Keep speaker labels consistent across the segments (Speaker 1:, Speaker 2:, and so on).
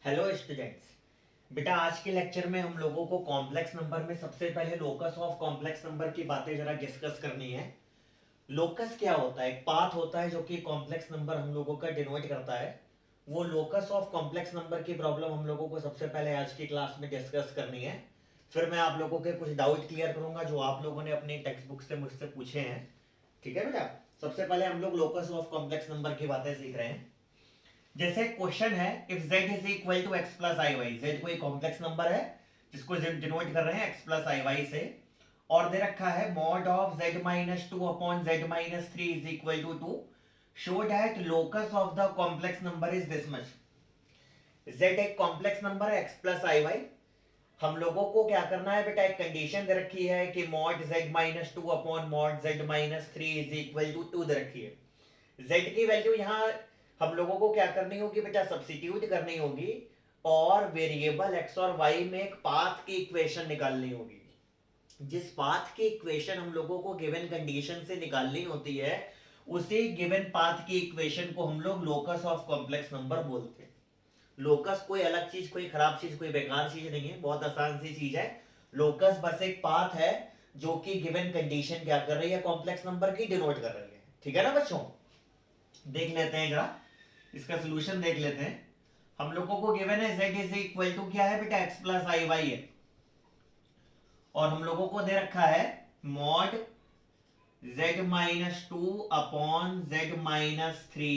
Speaker 1: Hello students. बेटा आज के लेक्चर में हम लोगों को कॉम्प्लेक्स नंबर में सबसे पहले लोकस ऑफ कॉम्प्लेक्स नंबर की बातें जरा डिस्कस करनी है। लोकस क्या होता है? एक पाथ होता है जो कि कॉम्प्लेक्स नंबर हम लोगों का डिनोट करता है। वो लोकस ऑफ कॉम्प्लेक्स नंबर की प्रॉब्लम हम लोगों को सबसे पहले आज की क्लास में डिस्कस करनी है। फिर मैं आप लोगों के कुछ डाउट क्लियर करूंगा जो आप लोगों ने अपनी टेक्स्ट बुक से मुझसे पूछे हैं। ठीक है बेटा, सबसे पहले हम लोग लोकस ऑफ कॉम्प्लेक्स नंबर की बातें सीख रहे हैं। जैसे क्वेश्चन है, if z is equal to x plus I y, z कोई कॉम्प्लेक्स नंबर है जिसको डिनोट कर रहे हैं x प्लस आई वाई से, और दे रखा है mod of z minus two upon z minus three is equal to two, show that locus of the complex number is this much. z एक कॉम्प्लेक्स नंबर है x प्लस आई y. हम लोगों को क्या करना है बेटा, एक कंडीशन दे रखी है कि mod z minus two upon mod z minus three is equal to two दे रखी है। z की वैल्यू यहाँ हम लोगों को क्या करनी होगी बेटा, सब्स्टिट्यूट करनी होगी और वेरिएबल x और y में एक पाथ की इक्वेशन निकालनी होगी। जिस पाथ की इक्वेशन हम लोगों को गिवन कंडीशन से निकालनी होती है, उसी गिवन पाथ की इक्वेशन को हम लोग लोकस ऑफ कॉम्प्लेक्स नंबर बोलते हैं। लोकस कोई अलग चीज, कोई खराब चीज, कोई बेकार चीज नहीं है, बहुत आसान सी चीज है। लोकस बस एक पाथ है जो कि गिवन कंडीशन क्या कर रही है, कॉम्प्लेक्स नंबर की डिनोट कर रही है। ठीक है ना बच्चों, देख लेते हैं जरा इसका सोल्यूशन देख लेते हैं। हम लोगों को गिवन है z इज इक्वल टू क्या है बेटा, x प्लस आई वाई है, और हम लोगों को दे रखा है mod z minus two upon z minus three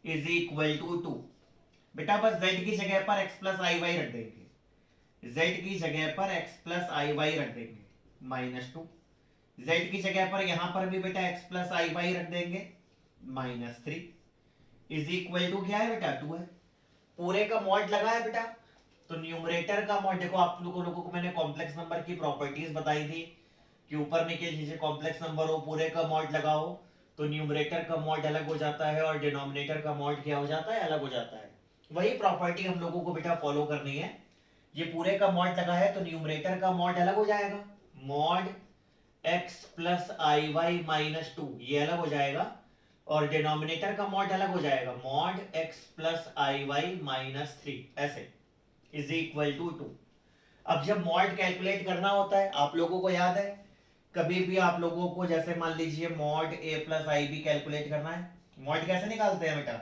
Speaker 1: is equal to two. बेटा बस z की जगह पर x प्लस आई वाई रख देंगे, z की जगह पर x प्लस आई वाई रख देंगे माइनस टू, z की जगह पर यहां पर भी बेटा x प्लस आई वाई रख देंगे minus three is equal to क्या है बेटा, टू है। पूरे का मॉड लगा है बेटा, तो न्यूमरेटर का मॉड देखो, आप लोगों को मैंने कॉम्प्लेक्स नंबर की प्रॉपर्टीज बताई थी कि ऊपर नीचे नीचे कॉम्प्लेक्स नंबर हो, पूरे का मॉड लगा हो, तो न्यूमरेटर का मॉड अलग हो जाता है और डिनोमिनेटर का मॉड क्या हो जाता है, अलग हो जाता है। वही प्रॉपर्टी हम लोगों को बेटा फॉलो करनी है। ये पूरे का मॉड लगा है तो न्यूमरेटर का मॉड अलग हो जाएगा, मॉड x प्लस आई वाई माइनस टू ये अलग हो जाएगा, और डिनोमिनेटर का मॉड अलग हो जाएगा, मॉड x प्लस आई वाई माइनस थ्री, ऐसे इज इक्वल टू टू। अब जब मॉड कैलकुलेट करना होता है, आप लोगों को याद है, कभी भी आप लोगों को जैसे मान लीजिए mod a plus i b calculate करना है, मॉड कैसे निकालते हैं बेटा,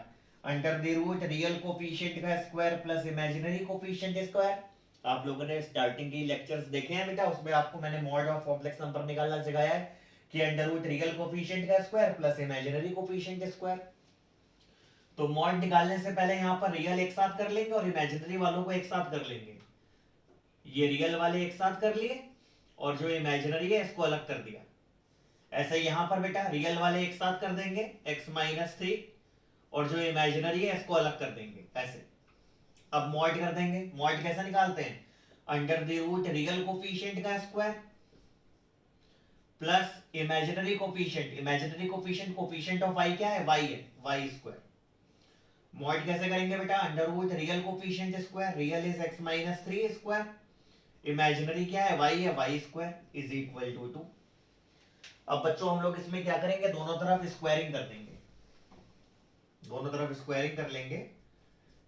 Speaker 1: under the root real coefficient का square plus imaginary coefficient square. आप लोगों ने स्टार्टिंग की लेक्चर्स देखे हैं बेटा, उसमें आपको मैंने मॉड ऑफ कॉम्प्लेक्स नंबर निकालना सिखाया है कि अंडर रूट रियल कोफिशिएंट का square plus imaginary coefficient square. तो मॉड निकालने से पहले यहां पर रियल एक साथ कर लेंगे और इमेजिनरी वालों को एक साथ कर लेंगे। ये रियल वाले एक साथ कर लिए और जो इमेजिनरी है इसको अलग कर दिया। ऐसे यहां पर बेटा रियल वाले एक साथ कर देंगे x माइनस थ्री, और जो इमेजिनरी है इसको अलग कर देंगे ऐसे। अब मॉड कर देंगे, मॉड कैसे निकालते हैं, under the root real coefficient का square plus imaginary coefficient, imaginary coefficient, coefficient of y क्या है, y है, y स्क्वायर। मॉड कैसे करेंगे बेटा, under root real coefficient square, real is x minus three square, imaginary क्या है, y है, y square is equal to two. अब बच्चों हम लोग इसमें क्या करेंगे, दोनों तरफ स्क्वायरिंग कर देंगे, दोनों तरफ स्क्वायरिंग कर लेंगे।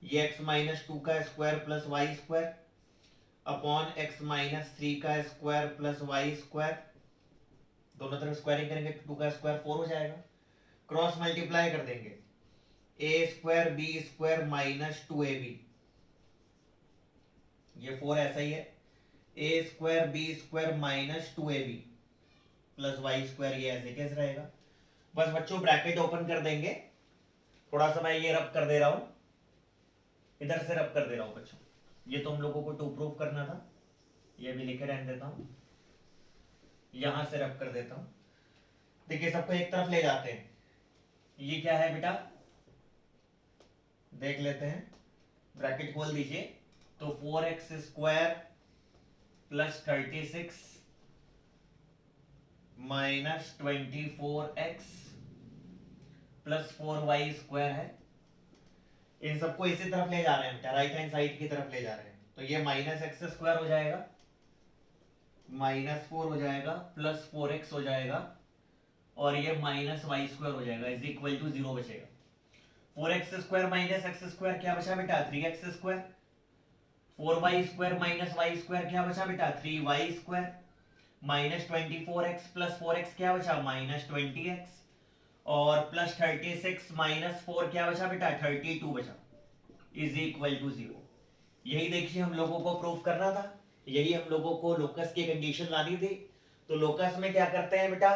Speaker 1: ये x माइनस टू का square plus Y square upon x minus three का स्क्वायर प्लस वाई स्क्वायर, दोनों तरफ स्क्वायरिंग करेंगे, टू का स्क्वायर फोर हो जाएगा, क्रॉस मल्टीप्लाई कर देंगे, A square B square minus two A B, ये फोर ऐसा ही है, A square B square minus two A B plus Y square, ये ऐसे कैसे रहेगा। बस बच्चों ब्रैकेट ओपन कर देंगे, थोड़ा सा मैं ये रब कर दे रहा हूं, इधर से रब कर दे रहा हूं बच्चों, ये तो हम लोगों को टू प्रूफ करना था, ये भी लिखे रहने देता हूं, यहां से रब कर देता हूं। देखिए सबको एक तरफ ले जाते हैं, ये क्या है बेटा, देख लेते हैं, ब्रैकेट खोल दीजिए, तो 4x square plus 36 minus 24x plus 4y square है। इन सबको इसी तरफ ले जा रहे हैं बेटा, राइट हैंड साइड की तरफ ले जा रहे हैं, तो ये माइनस एक्स स्क्वायर हो जाएगा, माइनस फोर हो जाएगा, प्लस 4x हो जाएगा, और ये माइनस वाई स्क्वायर हो जाएगा, इज इक्वल टू जीरो बचेगा। 4x square minus x square क्या बचा बेटा, 3x square, 4y² minus y² क्या बचा बेटा 3y² minus 24x plus 4x क्या बचा माइनस 20x और प्लस 36 माइनस 4 क्या बचा बेटा 32 बचा इज इक्वल टू 0। यही देखिए हम लोगों को प्रूफ करना था, यही हम लोगों को लोकस की कंडीशन लानी थी। तो लोकस में क्या करते हैं बेटा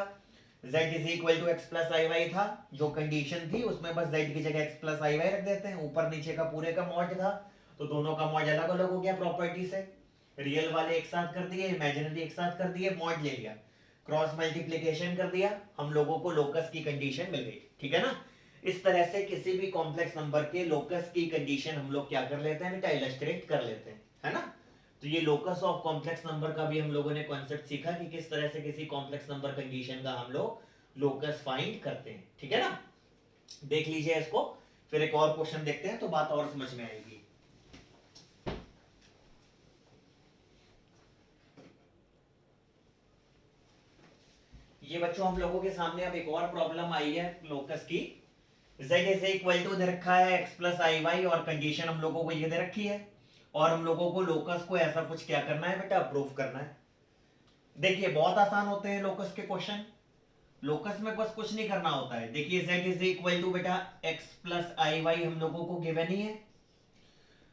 Speaker 1: z is equal to x plus I y था, जो कंडीशन थी उसमें बस z की जगह x प्लस आई वाई रख देते हैं, ऊपर नीचे का पूरे का मॉड था तो दोनों का मॉड अलग अलग हो गया प्रॉपर्टी से, रियल वाले एक साथ कर दिए इमेजिनरी एक साथ कर दिए मॉड ले लिया, क्रॉस मल्टीप्लीकेशन कर दिया, हम लोगों को लोकस की कंडीशन मिल गई। ठीक है ना, इस तरह से किसी भी कॉम्प्लेक्स नंबर के लोकस की कंडीशन हम लोग क्या कर लेते हैं बेटा इलस्ट्रेट कर लेते हैं, है ना। तो ये लोकस ऑफ कॉम्प्लेक्स नंबर का भी हम लोगों ने कॉन्सेप्ट सीखा कि किस तरह से किसी कॉम्प्लेक्स नंबर कंडीशन का हम लोग लोकस फाइंड करते हैं। ठीक है ना, देख लीजिए इसको, फिर एक और क्वेश्चन देखते हैं तो बात और समझ में आएगी। ये बच्चों हम लोगों के सामने अब एक और प्रॉब्लम आई है लोकस की। z इज इक्वल टू दे रखा है x प्लस आई वाई और कंडीशन हम लोगों को ये दे रखी है और हम लोगों को लोकस को ऐसा कुछ क्या करना है बेटा प्रूफ करना है। देखिए बहुत आसान होते हैं लोकस के क्वेश्चन, लोकस में बस कुछ नहीं करना होता है। देखिए z इज इक्वल टू बेटा x प्लस आई वाई हम लोगों को गिवन ही है,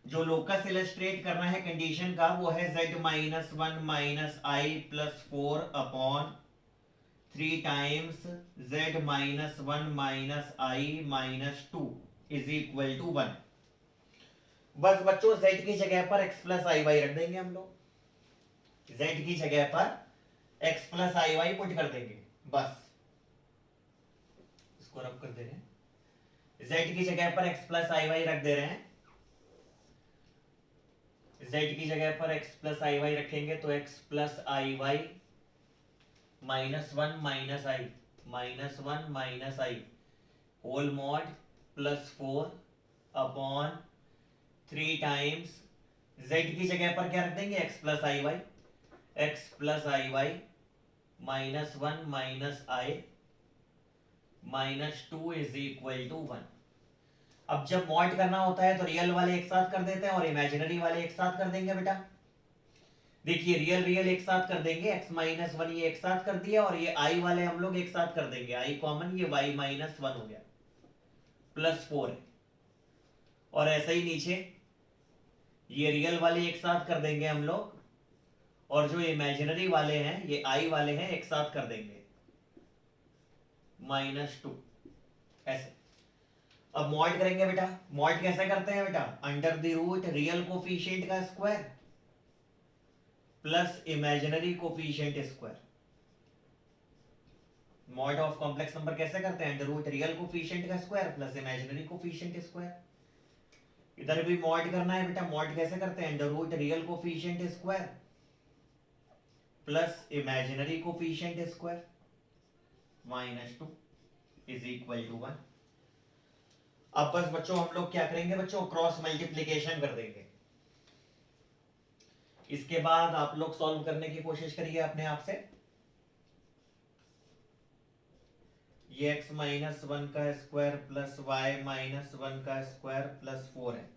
Speaker 1: जो लोकस इलस्ट्रेट करना है कंडीशन का वो है z minus 1 minus i plus 4 upon 3 times z minus 1 minus i minus 2 is equal to 1। बस बच्चों z की जगह पर x प्लस आई वाई रख देंगे हम लोग, z की जगह पर x प्लस आई वाई पुट कर देंगे, बस इसको रब कर दे रहे हैं, z की जगह पर x प्लस आई वाई रख दे रहे हैं, z की जगह पर x प्लस आई वाई रखेंगे तो x plus I Y -1 minus I -1 minus I whole mod plus 4 upon 3 times z की जगह पर क्या रख देंगे x plus I Y, x plus I Y -1 minus I -2 is equal to 1। अब जब मॉड करना होता है तो रियल वाले एक साथ कर देते हैं और इमेजिनरी वाले एक साथ कर देंगे बेटा। देखिए रियल रियल एक साथ कर देंगे, x माइनस 1 ये एक साथ कर दिया और ये i वाले हम लोग एक साथ कर देंगे, i कॉमन ये y माइनस 1 हो गया प्लस 4 है, और ऐसा ही नीचे ये रियल वाले एक साथ कर देंगे हम लोग और जो इमेजिनरी वाले हैं ये i वाले हैं एक साथ कर देंगे -2 ऐसे। अब मॉड करेंगे बेटा, मॉड कैसे करते हैं बेटा under the root real coefficient का square plus imaginary coefficient square. Mod of complex number कैसे करते हैं अंडर रूट रियल कोफिशिएंट का square plus imaginary coefficient square. इधर भी मॉड करना है बेटा, मॉड कैसे करते हैं under root real coefficient square plus imaginary coefficient square -2 is equal to 1। अब बस बच्चों हम लोग क्या करेंगे बच्चों क्रॉस मल्टीप्लीकेशन कर देंगे, इसके बाद आप लोग सॉल्व करने की कोशिश करिए अपने आप से। ये x माइनस 1 का स्क्वायर प्लस y माइनस 1 का स्क्वायर प्लस 4 है,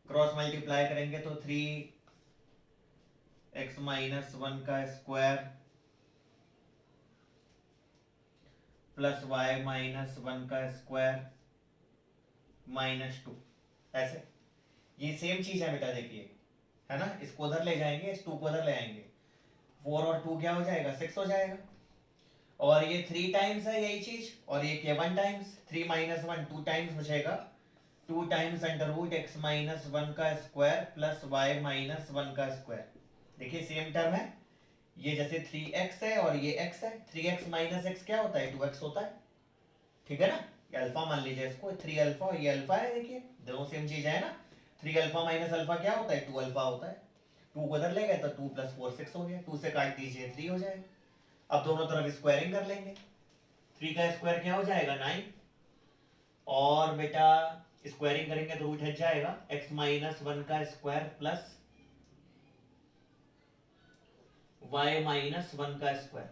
Speaker 1: क्रॉस मल्टीप्लाई करेंगे तो 3x माइनस 1 का स्क्वायर प्लस y माइनस 1 का स्क्वायर -2 ऐसे। ये सेम चीज है बेटा, देखिए है ना, इसको उधर ले जाएंगे इस 2 को उधर ले आएंगे, 4 और 2 क्या हो जाएगा 6 हो जाएगा, और ये 3 टाइम्स है यही चीज, और ये क्या 1 टाइम्स 3 माइनस 1 2 टाइम्स बचेगा, 2 times under root x minus 1 का स्क्वायर प्लस y माइनस 1 का स्क्वायर। देखिए सेम टर्म है, ये जैसे 3x है और ये x है, 3x माइनस x क्या होता है 2x होता है, ठीक है ना। ये अल्फा मान लीजिए इसको, 3 अल्फा और ये अल्फा है, देखिए दोनों सेम चीज है ना, 3 अल्फा माइनस अल्फा क्या होता है 2 अल्फा होता है, 2 को उधर ले गए तो 2 + 4 6 हो गया, 2 से काट दीजिए 3 हो जाएगा। अब दोनों तरफ स्क्वायरिंग कर लेंगे, 3 का स्क्वायर क्या हो जाएगा 9, और बेटा स्क्वायरिंग करेंगे तो रूट हट जाएगा, x माइनस 1 का स्क्वायर प्लस y माइनस 1 का स्क्वायर।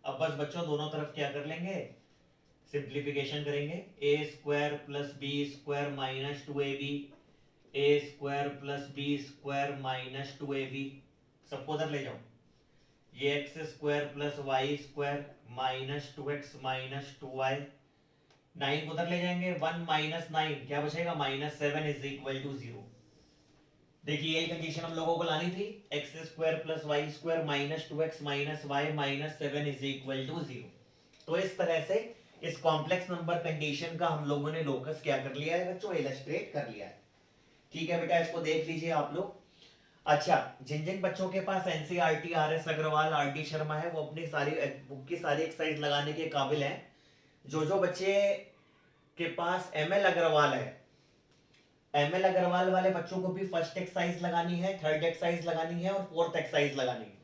Speaker 1: अब बस बच्चों दोनों तरफ क्या कर लेंगे सिंप्लीफिकेशन करेंगे, a square plus b square minus 2ab a square plus B square minus 2ab, सबको उधर ले जाओ, ये x square plus Y square minus 2x minus 2y, 9 को उधर ले जाएंगे, 1 माइनस 9 क्या बचेगा, -7 इज इक्वल टू 0। देखिए यही कंडीशन हम लोगों को लानी थी, x square plus Y square minus 2x minus y minus 7 is equal to 0। तो इस तरह से इस कॉम्प्लेक्स नंबर कंडीशन का हम लोगों ने लोकस क्या कर लिया है बच्चों, इलस्ट्रेट कर लिया है। ठीक है बेटा, इसको देख लीजिए आप लोग। अच्छा, जिन जिन बच्चों के पास NCERT, RS Agarwal, RD Sharma है, वो अपनी सारी बुक की सारी एक्सरसाइज लगाने के काबिल हैं। जो बच्चे के पास एमएल अग्रवाल है, एमएल अग्रवाल वाले बच्चों को भी फर्स्ट एक्सरसाइज लगानी है, थर्ड एक्सरसाइज लगानी है और फोर्थ एक्सरसाइज लगानी है।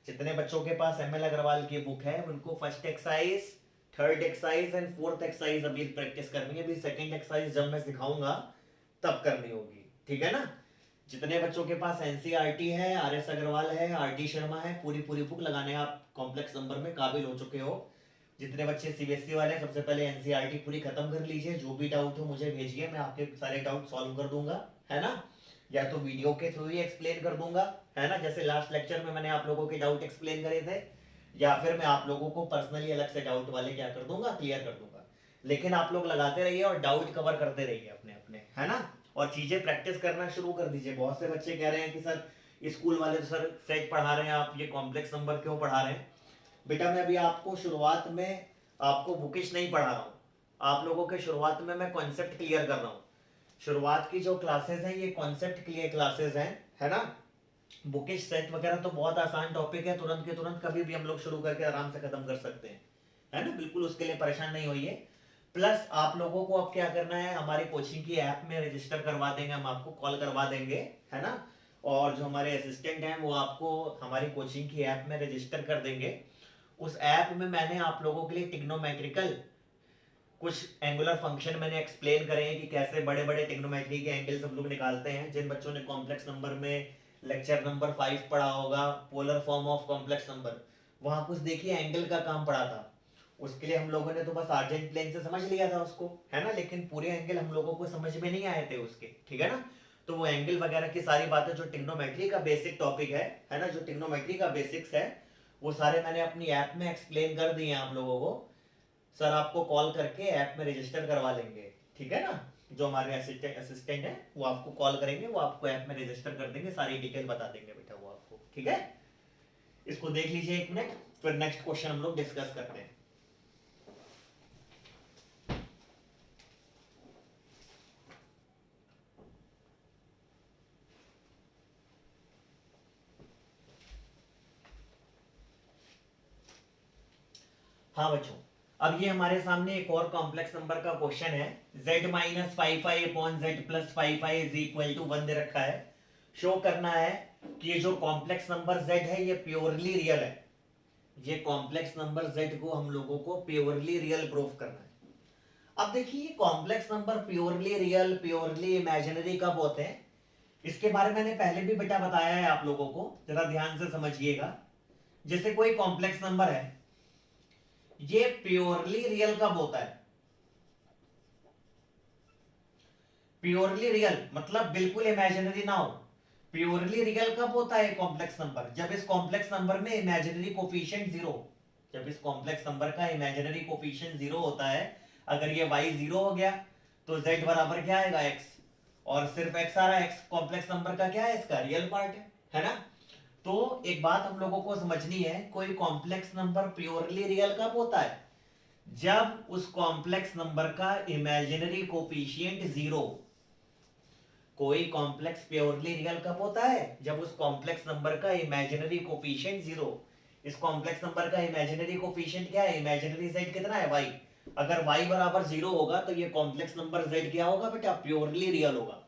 Speaker 1: जितने बच्चों के पास एमएल अग्रवाल की बुक है उनको first exercise, third exercise and fourth exercise अभी प्रैक्टिस करनी है। अभी सेकंड एक्सरसाइज जब मैं सिखाऊंगा तब करनी होगी, ठीक है ना। जितने बच्चों के पास एनसीईआरटी है, आरएस अग्रवाल है, आरडी शर्मा है, पूरी बुक लगाने आप कॉम्प्लेक्स नंबर में काबिल हो चुके हो। जितने बच्चे सीबीएसई वाले, सबसे पहले एनसीईआरटी पूरी खत्म कर लीजिए। जो भी डाउट हो मुझे भेजिए, मैं आपके सारे डाउट सॉल्व कर दूंगा, है ना। या तो वीडियो के थ्रू ही एक्सप्लेन कर दूंगा, है ना, जैसे लास्ट लेक्चर में मैंने आप लोगों के डाउट एक्सप्लेन करे थे, या फिर मैं आप लोगों को पर्सनली अलग से डाउट वाले क्या कर दूंगा, क्लियर कर दूंगा। लेकिन आप लोग लगाते रहिए और डाउट कवर करते रहिए अपने अपने, है ना। और चीजें प्रैक्टिस करना शुरू कर दीजिए। बहुत से बच्चे कह रहे हैं कि सर स्कूल वाले तो सर सेट पढ़ा रहे हैं, आप ये कॉम्प्लेक्स नंबर क्यों पढ़ा रहे हैं। बेटा मैं अभी आपको शुरुआत में आपको बुकिश नहीं पढ़ा रहा हूँ, आप लोगों के शुरुआत में मैं कॉन्सेप्ट क्लियर कर रहा हूँ। शुरुआत की जो क्लासेस हैं ये कॉन्सेप्ट क्लियर क्लासेस हैं, है ना। बुकिश सेट वगैरह तो बहुत आसान टॉपिक है, तुरंत के तुरंत कभी भी हम लोग शुरू करके आराम से खत्म कर सकते हैं, है ना। बिल्कुल उसके लिए परेशान नहीं होइए। प्लस आप लोगों को अब क्या करना है, हमारी कोचिंग की ऐप में रजिस्टर करवा देंगे, हम आपको कॉल करवा देंगे, है ना। और जो हमारे असिस्टेंट हैं वो आपको हमारी कोचिंग की ऐप में रजिस्टर कर देंगे। उस ऐप में मैंने आप लोगों के लिए टिग्नोमेट्रिकल कुछ एंगुलर फंक्शन मैंने एक्सप्लेन करे हैं कि कैसे बड़े बड़े टिग्नोमेट्री के एंगल्स हम लोग निकालते हैं। जिन बच्चों ने कॉम्प्लेक्स नंबर में लेक्चर नंबर 5 पढ़ा होगा, polar form of complex number, वहां कुछ देखिए एंगल का काम पढ़ा था। उसके लिए हम लोगों ने तो बस आर्जेंट प्लेन से समझ लिया था उसको, है ना, लेकिन पूरे एंगल हम लोगों को समझ में नहीं आए थे उसके, ठीक है ना। तो वो एंगल वगैरह की सारी बातें जो टिग्नोमेट्री का बेसिक टॉपिक है ना, जो टिग्नोमेट्री का बेसिक्स है, वो सारे मैंने अपनी ऐप में एक्सप्लेन कर दिए हैं आप लोगों को। सर आपको कॉल करके ऐप में रजिस्टर करवा लेंगे, ठीक है ना। जो हमारे असिस्टेंट है वो आपको कॉल करेंगे, वो आपको ऐप में रजिस्टर कर देंगे, सारी डिटेल बता देंगे बेटा वो आपको, ठीक है। इसको देख लीजिए एक मिनट, फिर नेक्स्ट क्वेश्चन हम लोग डिस्कस करते हैं। हाँ बच्चों, अब ये हमारे सामने एक और कॉम्प्लेक्स नंबर का क्वेश्चन है। z minus 5i upon z plus 5i is equal to 1 दे रखा है। शो करना है कि ये जो कॉम्प्लेक्स नंबर z है ये प्योरली रियल है। ये कॉम्प्लेक्स नंबर z को हम लोगों को प्योरली रियल प्रूफ करना है। अब देखिए complex number purely real, purely imaginary कब होते हैं, इसके बारे में मैंने पहले भी बेटा बताया है आप लोगों को, जरा ध्यान से समझिएगा। जैसे कोई कॉम्प्लेक्स नंबर है, ये प्योरली रियल कब होता है, प्योरली रियल मतलब बिल्कुल इमेजिनरी ना हो। प्योरली रियल कब होता है कॉम्प्लेक्स नंबर, जब इस कॉम्प्लेक्स नंबर में इमेजिनरी कोफिशिएंट जीरो, जब इस कॉम्प्लेक्स नंबर का इमेजिनरी कोफिशिएंट जीरो होता है। अगर ये y जीरो हो गया तो z बराबर क्या आएगा x, और सिर्फ x आ रहा है, x कॉम्प्लेक्स नंबर का क्या है, इसका रियल पार्ट है ना। तो एक बात हम लोगों को समझनी है, कोई कॉम्प्लेक्स नंबर प्योरली रियल कब होता है, जब उस कॉम्प्लेक्स नंबर का इमेजिनरी कोफिशिएंट जीरो। कोई कॉम्प्लेक्स प्योरली रियल कब होता है, जब उस कॉम्प्लेक्स नंबर का इमेजिनरी कोफिशिएंट जीरो। इस कॉम्प्लेक्स नंबर का इमेजिनरी कोफिशिएंट क्या है, इमेजिनरी z कितना है y। अगर y बराबर जीरो होगा तो ये कॉम्प्लेक्स नंबर z क्या होगा बेटा, प्योरली रियल होगा।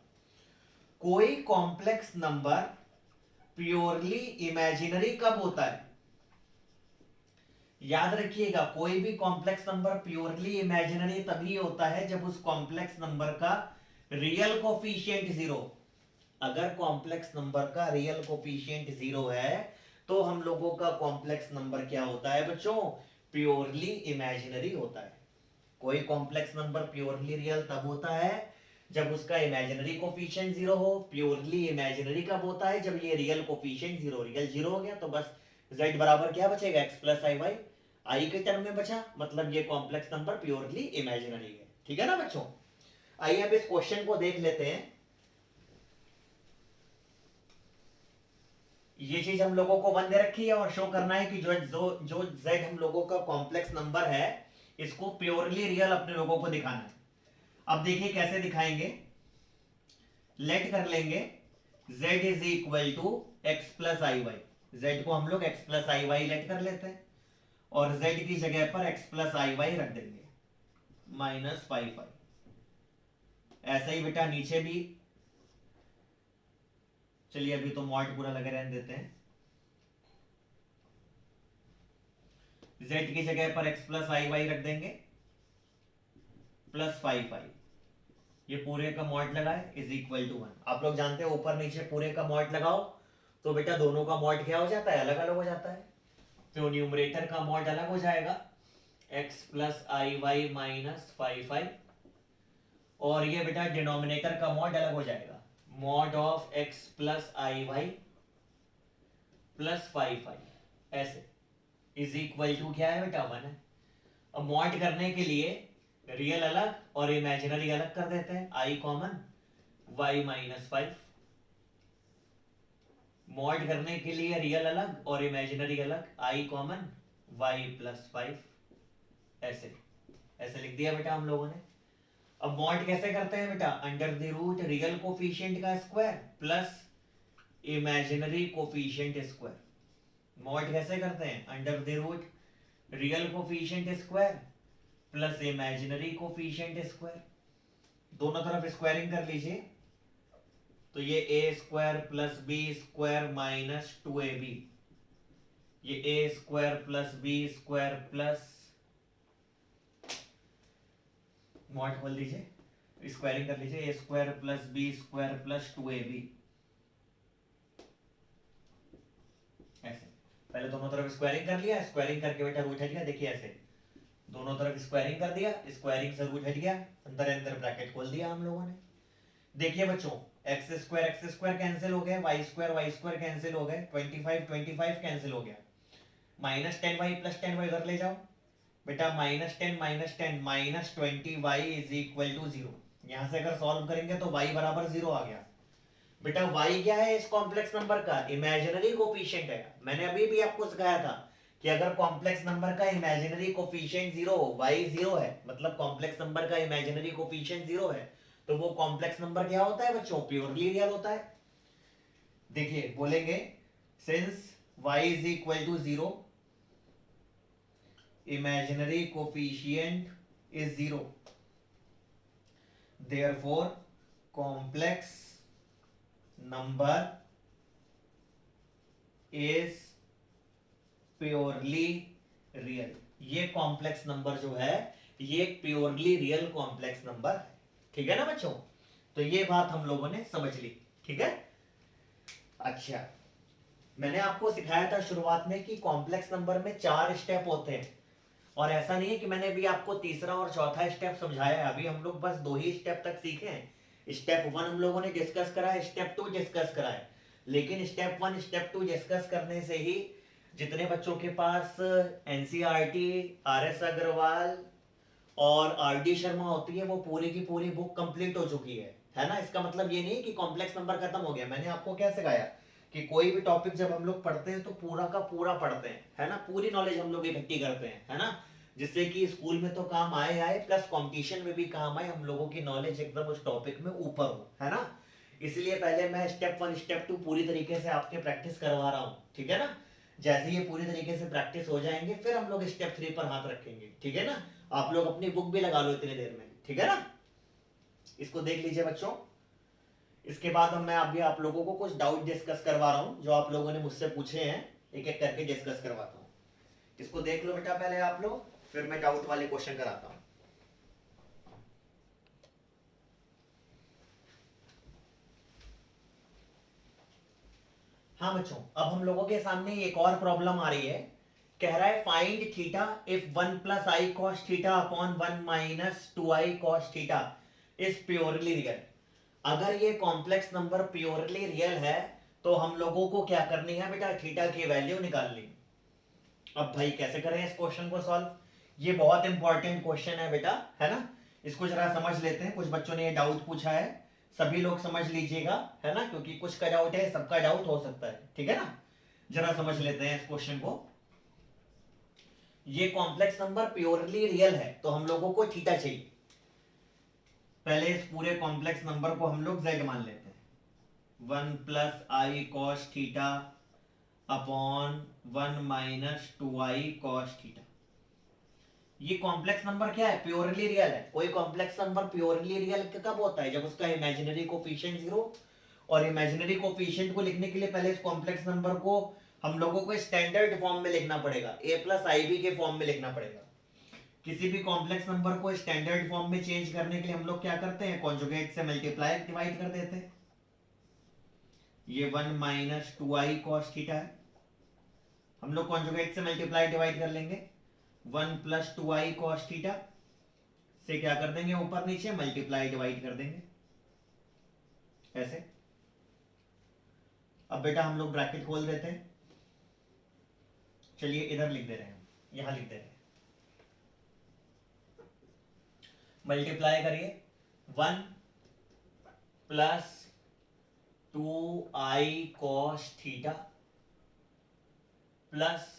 Speaker 1: कोई कॉम्प्लेक्स नंबर प्योरली इमेजिनरी कब होता है, याद रखिएगा, कोई भी कॉम्प्लेक्स नंबर प्योरली इमेजिनरी तभी होता है जब उस कॉम्प्लेक्स नंबर का रियल कोफिशिएंट जीरो। अगर कॉम्प्लेक्स नंबर का रियल कोफिशिएंट जीरो है तो हम लोगों का कॉम्प्लेक्स नंबर क्या होता है बच्चों, प्योरली इमेजिनरी होता है। कोई कॉम्प्लेक्स नंबर प्योरली रियल तब होता है जब उसका इमेजिनरी कोफिशिएंट जीरो हो। प्योरली इमेजिनरी कब होता है, जब ये real coefficient zero, real zero हो गया तो बस z बराबर क्या बचेगा, x प्लस आई वाई, आई के टर्म में बचा, मतलब ये कॉम्प्लेक्स नंबर प्योरली इमेजिनरी है। ठीक है ना बच्चों। आइए अब इस क्वेश्चन को देख लेते हैं। ये चीज हम लोगों को वन दे रखी है और शो करना है कि जो z हम लोगों का कॉम्प्लेक्स नंबर है इसको प्योरली रियल अपने लोगों को दिखाना है। अब देखिए कैसे दिखाएंगे, लेट कर लेंगे z is equal to x plus I y, z को हम लोग x प्लस आई वाई लेट कर लेते हैं और z की जगह पर x प्लस आई वाई रख देंगे -5 ऐसे ही बेटा नीचे भी, चलिए अभी तो मॉड पूरा लगे रहने देते हैं। z की जगह पर x प्लस आई वाई रख देंगे +5 ये पूरे का मॉड लगाए इज इक्वल टू 1। आप लोग जानते हैं ऊपर नीचे पूरे का मॉड लगाओ तो बेटा दोनों का मॉड क्या हो जाता है, अलग अलग हो जाता है। तो न्यूमरेटर का मॉड अलग हो जाएगा x प्लस आई वाई -5 और ये बेटा डिनोमिनेटर का मॉड अलग हो जाएगा, mod of x plus I y +5 ऐसे इज इक्वल टू क्या है बेटा 1 है। अब मॉड करने के लिए रियल अलग और इमेजिनरी अलग कर देते हैं, i कॉमन y -5। मॉड करने के लिए रियल अलग और इमेजिनरी अलग, i कॉमन y +5 ऐसे ऐसे लिख दिया बेटा हम लोगों ने। अब मॉड कैसे करते हैं बेटा, under the root real coefficient का square plus imaginary coefficient square. Mod कैसे करते हैं, under the root real coefficient square plus imaginary coefficient square, दोनों तरफ स्क्वायरिंग कर लीजिए तो ये a square plus B square -2ab, ये a square plus B square plus, mod खोल दीजिए, स्क्वायरिंग कर लीजिए, a square plus B square plus 2ab ऐसे। पहले दोनों तरफ स्क्वायरिंग कर लिया, स्क्वायरिंग करके बेटा रूट हट गया, देखिए ऐसे दोनों तरफ स्क्वायरिंग कर दिया, स्क्वायरिंग से रूट हट गया, अंदर अंदर ब्रैकेट खोल दिया हम लोगों ने। देखिए बच्चों एक्स स्क्वायर कैंसिल हो गया, वाई स्क्वायर कैंसिल हो गए, 25 कैंसिल हो गया, -10y + 10y उधर ले जाओ बेटा, -10 -20y इज इक्वल टू 0। यहां से अगर सॉल्व करेंगे तो y बराबर 0 आ गया। बेटा y क्या है इस कॉम्प्लेक्स नंबर का, इमेजिनरी कोफिशिएंट है। मैंने अभी भी आपको सिखाया था कि अगर कॉम्प्लेक्स नंबर का इमेजिनरी कोफिशिएंट 0 हो, y 0 है, मतलब कॉम्प्लेक्स नंबर का इमेजिनरी कोफिशिएंट 0 है, तो वो कॉम्प्लेक्स नंबर क्या होता है बच्चों, प्योरली रियल होता है। देखिए बोलेंगे since y is equal to 0 imaginary coefficient is 0 therefore complex number is purely real. ये कॉम्प्लेक्स नंबर जो है ये प्योरली रियल कॉम्प्लेक्स नंबर है। ठीक है ना बच्चों, तो ये बात हम लोगों ने समझ ली। ठीक है, अच्छा मैंने आपको सिखाया था शुरुआत में कि कॉम्प्लेक्स नंबर में 4 स्टेप होते हैं और ऐसा नहीं है कि मैंने भी आपको तीसरा और चौथा स्टेप समझाया है, अभी हम लोग बस 2 ही स्टेप तक सीखे हैं। स्टेप 1 हम लोगों ने डिस्कस करा है, स्टेप 2 डिस्कस करा है, लेकिन स्टेप 1 स्टेप 2 डिस्कस करने से ही जितने बच्चों के पास एनसीईआरटी, आरएस अग्रवाल और आरडी शर्मा होती है वो पूरी की पूरी बुक कंप्लीट हो चुकी है ना। इसका मतलब ये नहीं कि कॉम्प्लेक्स नंबर खत्म हो गया। मैंने आपको क्या सिखाया कि कोई भी टॉपिक जब हम लोग पढ़ते हैं तो पूरा का पूरा पढ़ते हैं, है ना, पूरी नॉलेज हम लोग इकट्ठी करते हैं, है ना, जिससे कि स्कूल में तो काम आए प्लस कंपटीशन में भी काम आए, हम लोगों की नॉलेज एकदम उस टॉपिक में ऊपर हो, है ना। इसलिए पहले मैं स्टेप 1 स्टेप 2 पूरी तरीके से आपके प्रैक्टिस करवा रहा हूँ। ठीक है ना, जैसे ये पूरी तरीके से प्रैक्टिस हो जाएंगे फिर हम लोग स्टेप 3 पर हाथ रखेंगे। ठीक है ना, आप लोग अपनी बुक भी लगा लो इतनी देर में। ठीक है ना, इसको देख लीजिए बच्चों। इसके बाद मैं अभी आप लोगों को कुछ डाउट डिस्कस करवा रहा हूं जो आप लोगों ने मुझसे पूछे हैं, एक एक करके डिस्कस करवाता हूं। इसको देख लो बेटा पहले आप लोग, फिर मैं डाउट वाले क्वेश्चन कराता हूं। हाँ बच्चों, अब हम लोगों के सामने एक और प्रॉब्लम आ रही है। कह रहा है find theta if 1 + i cos theta upon 1 - 2i cos theta is purely real. अगर ये कॉम्प्लेक्स नंबर प्योरली रियल है तो हम लोगों को क्या करनी है बेटा, थीटा की वैल्यू निकालनी। अब भाई कैसे करें इस क्वेश्चन को सॉल्व, ये बहुत इंपॉर्टेंट क्वेश्चन है बेटा, है ना। इसको जरा समझ लेते हैं, कुछ बच्चों ने ये डाउट पूछा है, सभी लोग समझ लीजिएगा, है ना, क्योंकि कुछ का डाउट है, सबका डाउट हो सकता है, ठीक है ना। जरा समझ लेते हैं इस क्वेश्चन को। ये कॉम्प्लेक्स नंबर प्योरली रियल है तो हम लोगों को थीटा चाहिए। पहले इस पूरे कॉम्प्लेक्स नंबर को हम लोग z मान लेते हैं, 1 plus I cos theta upon 1 minus 2i cos theta. ये कॉम्प्लेक्स नंबर क्या है, प्योरली रियल है। कोई कॉम्प्लेक्स नंबर प्योरली रियल कब होता है, जब उसका इमेजिनरी कोफिशिएंट 0। और इमेजिनरी कोफिशिएंट को लिखने के लिए पहले इस कॉम्प्लेक्स नंबर को हम लोगों को स्टैंडर्ड फॉर्म में लिखना पड़ेगा, a प्लस आई बी के फॉर्म में लिखना पड़ेगा। किसी भी कॉम्प्लेक्स नंबर को स्टैंडर्ड फॉर्म में चेंज करने के लिए हम लोग क्या करते हैं, कॉन्जुगेट से मल्टीप्लाई डिवाइड कर देते हैं। ये 1 माइनस 2i कॉस थीटा है, हम लोग कॉन्जुगेट से मल्टीप्लाई डिवाइड कर लेंगे। 1 प्लस 2i कॉस थीटा से क्या कर देंगे, ऊपर नीचे मल्टीप्लाई डिवाइड कर देंगे, ऐसे। अब बेटा हम लोग ब्रैकेट खोल देते हैं, चलिए इधर लिख दे रहे हैं, यहां लिख दे रहे हैं, मल्टीप्लाई करिए। 1 plus 2i cos theta plus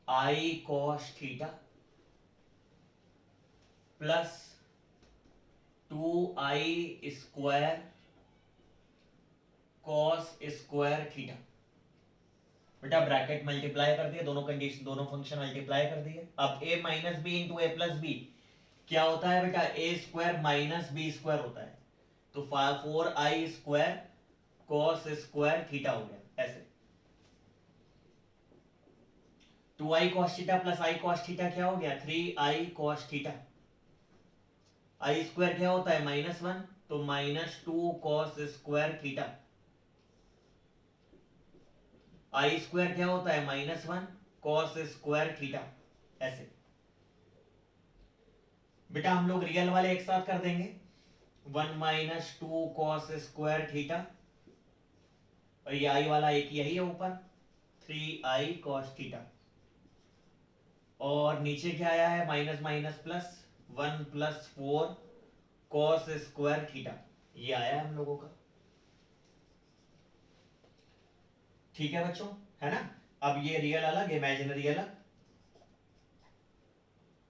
Speaker 1: i cos theta plus 2i square cos square theta. बेटा ब्रैकेट मल्टीप्लाई कर दिए, दोनों कंडीशन, दोनों फंक्शन मल्टीप्लाई कर दिए। अब a minus b into a plus b क्या होता है बेटा, a square minus b square होता है, तो 4i square cos square theta हो गया, ऐसे। 2i cos theta plus i cos theta क्या हो गया, 3i कॉस थीटा। आई स्क्वायर क्या होता है, -1, तो -2 कॉस स्क्वायर थीटा। आई स्क्वायर क्या होता है, -1 कॉस स्क्वायर थीटा, ऐसे। बेटा हम लोग रियल वाले एक साथ कर देंगे, 1 माइनस 2 कॉस स्क्वायर थीटा, और ये आई वाला एक यही है ऊपर, 3i कॉस थीटा। और नीचे क्या आया है, minus minus plus, 1 plus 4 cos square theta, ये आया हम लोगों का, ठीक है बच्चों, है ना। अब ये रियल अलग, इमेजिनरी अलग,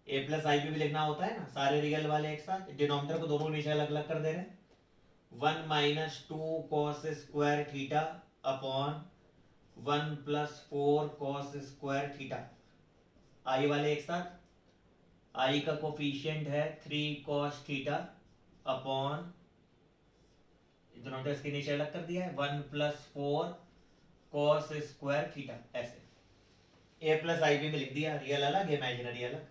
Speaker 1: a प्लस आई भी लिखना होता है ना, सारे रियल वाले एक साथ, डिनोमिनेटर को दोनों नीचे अलग अलग कर दे रहे हैं। 1 minus 2 cos square theta upon 1 plus 4 cos square theta, I वाले एक साथ, आई का कोफिशिएंट है 3 कॉस थीटा अपॉन, डिनोमिनेटर इसके नीचे अलग कर दिया है, 1 प्लस 4 कॉस स्क्वायर थीटा, ऐसे। a प्लस आई बी में लिख दिया, रियल अलग इमेजिनरी अलग।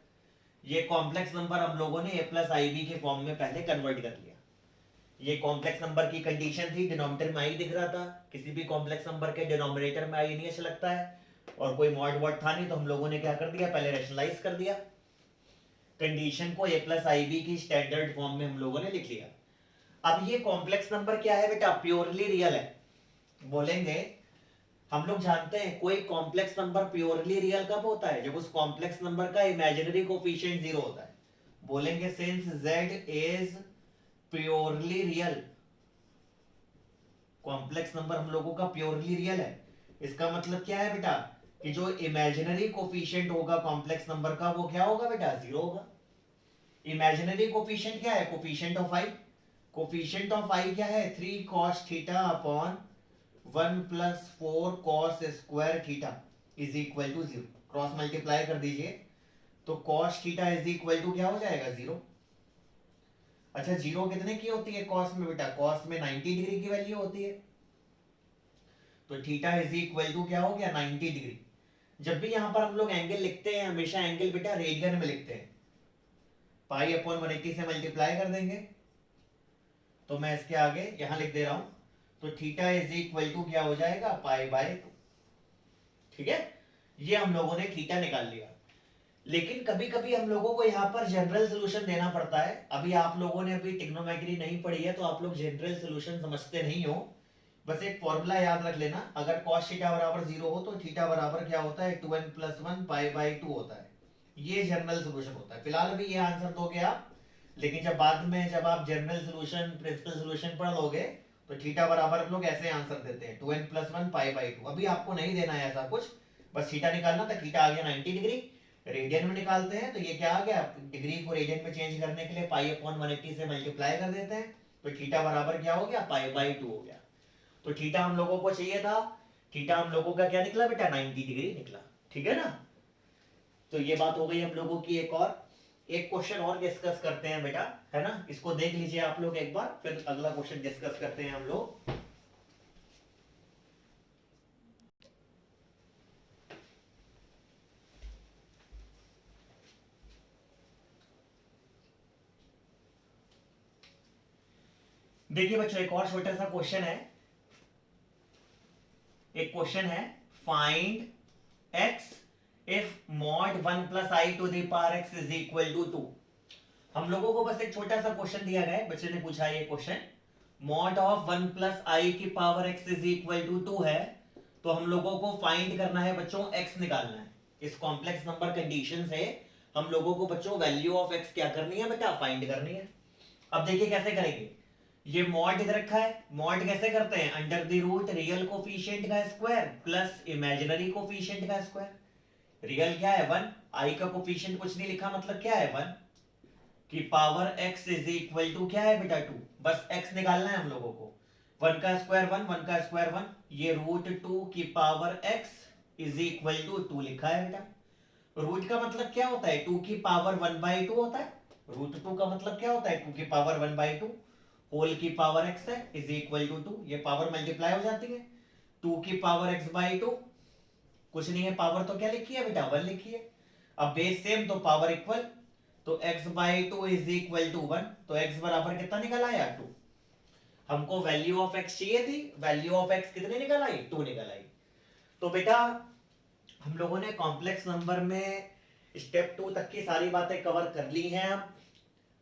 Speaker 1: ये कॉम्प्लेक्स नंबर हम लोगों ने a प्लस आई बी के फॉर्म में पहले कन्वर्ट कर लिया। ये कॉम्प्लेक्स नंबर की कंडीशन थी, डिनोमिनेटर में आई दिख रहा था, किसी भी कॉम्प्लेक्स नंबर के डिनोमिनेटर में आई नहीं अच्छा लगता है, और कोई मॉड वर्ड था नहीं, तो हम लोगों ने क्या कर दिया, पहले रैशनलाइज कर दिया, कंडीशन को a प्लस आई बी की स्टैंडर्ड फॉर्म में हम लोगों ने लिख लिया। अब ये कॉम्प्लेक्स नंबर क्या है बेटा, प्योरली रियल है। बोलेंगे हम लोग जानते हैं कोई कॉम्प्लेक्स नंबर प्योरली रियल कब होता है, जब उस कॉम्प्लेक्स नंबर का इमेजिनरी कोफिशिएंट 0 होता है। बोलेंगे since z is purely real, complex number हम लोगों का प्योरली रियल है, इसका मतलब क्या है बेटा, कि जो इमेजिनरी कोफिशिएंट होगा कॉम्प्लेक्स नंबर का वो क्या होगा बेटा, 0 होगा। इमेजिनरी कोफिशिएंट क्या है, coefficient of I, coefficient of I क्या है, 3 cos theta upon 1 plus 4 cos square theta is equal to 0। Cross multiply कर दीजिए तो cos theta is equal to क्या हो जाएगा, 0। अच्छा 0 कितने की होती है cos में बेटा, cos में 90 डिग्री की वैल्यू होती है, तो थीटा इज इक्वल टू क्या हो गया, 90 डिग्री। जब भी यहां पर हम लोग एंगल लिखते हैं हमेशा एंगल बेटा रेडियन में लिखते हैं, पाई अपॉन 180 से मल्टीप्लाई कर देंगे, तो मैं इसके आगे यहां लिख दे रहा हूं, तो थीटा इज इक्वल टू क्या हो जाएगा, पाई बाय 2, ठीक है। ये हम लोगों ने थीटा निकाल लिया। लेकिन कभी कभी हम लोगों को यहाँ पर जनरल सोल्यूशन देना पड़ता है। अभी आप लोगों ने अभी ट्रिग्नोमेट्री नहीं पढ़ी है तो आप लोग जनरल सोल्यूशन समझते नहीं हो। बस एक फॉर्मूला याद रख लेना, अगर cos थीटा बराबर 0 हो तो थीटा बराबर क्या होता है 2n + 1 पाई बाई 2 होता है। ये जनरल सोल्यूशन होता है। फिलहाल अभी ये आंसर दोगे आप, लेकिन जब बाद में जब आप जनरल सोल्यूशन प्रिंसिपल सोल्यूशन पढ़ लोगे तो थीटा बराबर हम लोग ऐसे आंसर देते हैं 2n + 1 पाई बाई 2। अभी आपको नहीं देना है ऐसा कुछ, बस थीटा निकालना था। थीटा आ गया 90 डिग्री, रेडियन में निकालते हैं तो ये क्या आ गया, डिग्री को रेडियन में चेंज करने के लिए पाई अपॉन 180 से मल्टीप्लाई कर देते हैं तो थीटा बराबर क्या हो गया पाई बाई 2 हो गया। तो थीटा हम लोगों को चाहिए था, थीटा हम लोगों का क्या निकला बेटा 90 डिग्री निकला। ठीक है ना, तो ये बात हो गई हम लोगों की। एक क्वेश्चन और डिस्कस करते हैं बेटा, है ना, इसको देख लीजिए आप लोग एक बार, फिर अगला क्वेश्चन डिस्कस करते हैं हम लोग। देखिए बच्चों एक और छोटा सा क्वेश्चन है। एक क्वेश्चन है, find x if mod 1 + i to the power x is equal to 2। हम लोगों को बस एक छोटा सा क्वेश्चन दिया गया है, बच्चे ने पूछा है ये क्वेश्चन, mod ऑफ 1 + i की power x is equal to 2 है, तो हम लोगों को फाइंड करना है बच्चों x निकालना है। इस कॉम्प्लेक्स नंबर कंडीशन से हम लोगों को बच्चों वैल्यू ऑफ x क्या करनी है बेटा, फाइंड करनी है। अब देखिए कैसे करेंगे, ये मॉड इधर रखा है, मॉड कैसे करते हैं, under the root real coefficient का स्क्वायर प्लस इमेजिनरी कोफिशिएंट का स्क्वायर। रियल क्या है 1, आई का कोफिशिएंट कुछ नहीं लिखा, मतलब क्या है 1 की power x is equal to क्या है बेटा 2। बस x निकालना है हम लोगों को, 1 का स्क्वायर 1, 1 का स्क्वायर 1, ये √2 की power x is equal to 2 लिखा है बेटा। रूट का मतलब क्या होता है 2 की पावर 1/2 होता है, √2 का मतलब क्या होता है 2 की पावर 1/2, होल की पावर x है इज इक्वल टू 2, ये पावर मल्टीप्लाई हो जाती है, 2 की पावर x/2, कुछ नहीं है पावर तो क्या लिखी है बेटा 1 लिखी है। अब बेस सेम तो पावर इक्वल, तो x/2 इज इक्वल टू 1, तो x बराबर कितना निकल आया 2। हमको वैल्यू ऑफ x चाहिए थी, वैल्यू ऑफ x कितनी निकल आई 2 निकल आई। तो बेटा हम लोगों ने कॉम्प्लेक्स नंबर में स्टेप 2 तक की सारी बातें कवर कर ली हैं। अब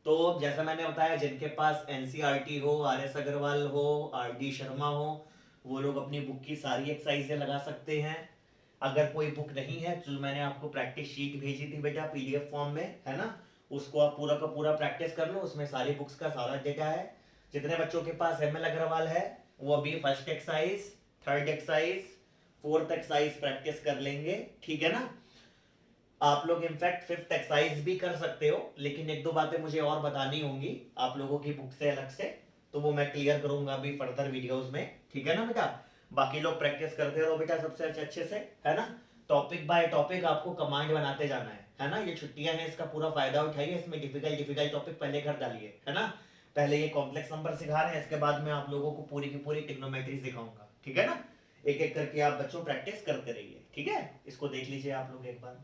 Speaker 1: तो जैसा मैंने बताया, जिनके पास एनसीईआरटी हो, आरएस अग्रवाल हो, आरडी शर्मा हो, वो लोग अपनी बुक की सारी एक्सरसाइजें लगा सकते हैं। अगर कोई बुक नहीं है तो मैंने आपको प्रैक्टिस शीट भेजी थी बेटा पीडीएफ फॉर्म में, है ना, उसको आप पूरा का पूरा प्रैक्टिस कर लो, उसमें सारी बुक्स का सारा डेटा है। जितने बच्चों के पास एमएल अग्रवाल है वो अभी first exercise, third exercise, fourth exercise practice कर लेंगे, ठीक है ना। आप लोग इनफैक्ट फिफ्थ एक्सरसाइज भी कर सकते हो, लेकिन एक दो बातें मुझे और बतानी होंगी आप लोगों की बुक से अलग से, तो वो मैं क्लियर करूंगा अभी फर्दर वीडियोस में, ठीक है ना बेटा। बाकी लोग प्रैक्टिस करते रहो बेटा सबसे अच्छे से, है ना। टॉपिक बाय टॉपिक आपको कमांड बनाते जाना है ना। ये छुट्टियां हैं, इसका पूरा फायदा उठाइए, इसमें डिफिकल्ट डिफिकल्ट टॉपिक पहले कर डालिए, है ना। पहले ये कॉम्प्लेक्स नंबर सिखा रहे हैं, इसके बाद में आप लोगों को पूरी की पूरी ट्रिग्नोमेट्री सिखाऊंगा, ठीक है ना। एक एक करके आप बच्चों प्रैक्टिस करते रहिए, ठीक है। इसको देख लीजिए आप लोग एक बार।